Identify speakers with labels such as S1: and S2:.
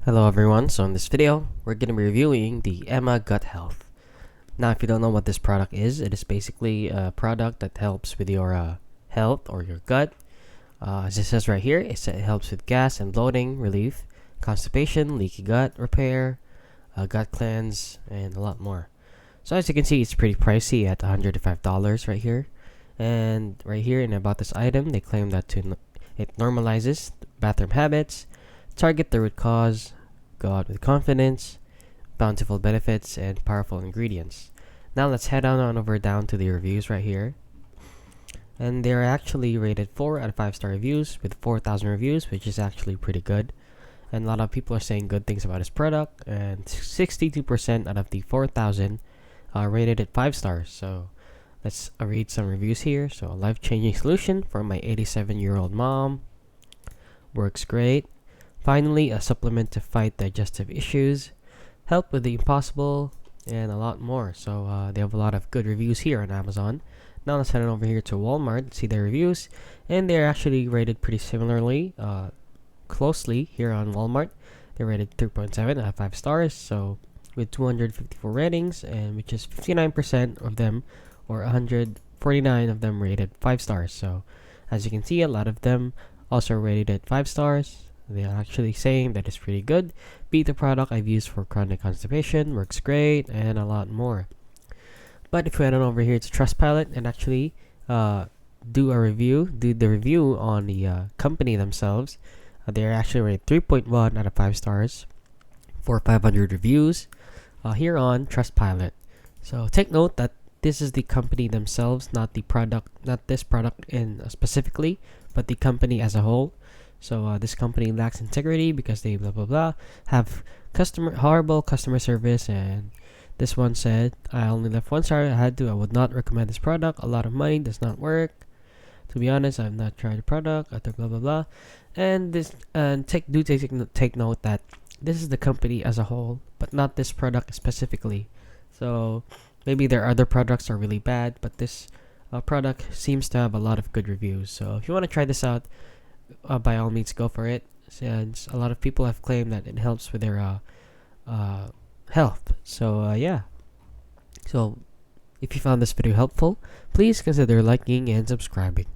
S1: Hello everyone, so in this video, we're going to be reviewing the Emma Gut Health. Now if you don't know what this product is, it is basically a product that helps with your health or your gut. As it says right here, it helps with gas and bloating relief, constipation, leaky gut repair, gut cleanse, and a lot more. So as you can see, it's pretty pricey at $105 right here. And right here in about this item, they claim that it normalizes bathroom habits, target the root cause, go out with confidence, bountiful benefits, and powerful ingredients. Now let's head on over down to the reviews right here. And they're actually rated 4 out of 5 star reviews with 4,000 reviews, which is actually pretty good. And a lot of people are saying good things about this product, and 62% out of the 4,000 rated it 5 stars. So let's read some reviews here. So a life-changing solution for my 87-year-old mom. Works great. Finally, a supplement to fight digestive issues, help with the impossible, and a lot more. So they have a lot of good reviews here on Amazon. Now let's head on over here to Walmart, see their reviews, and they're actually rated pretty similarly, closely here on Walmart. They're rated 3.7 out of 5 stars, so with 254 ratings, and which is 59% of them, or 149 of them rated 5 stars. So as you can see, a lot of them also rated at 5 stars. They're actually saying that it's pretty good. Beat the product I've used for chronic constipation, works great, and a lot more. But if we head on over here to Trustpilot and actually do the review on the company themselves, they're actually rated 3.1 out of 5 stars for 500 reviews here on Trustpilot. So take note that this is the company themselves, not the product, not this product in specifically, but the company as a whole. So this company lacks integrity because they blah blah blah, have horrible customer service, and this one said, I only left 1 star. I would not recommend this product. A lot of money, does not work. To be honest, I've not tried the product. After blah blah blah, and take note that this is the company as a whole, but not this product specifically. So maybe their other products are really bad, but this product seems to have a lot of good reviews. So if you want to try this out, by all means go for it, since a lot of people have claimed that it helps with their health. So yeah, so if you found this video helpful, please consider liking and subscribing.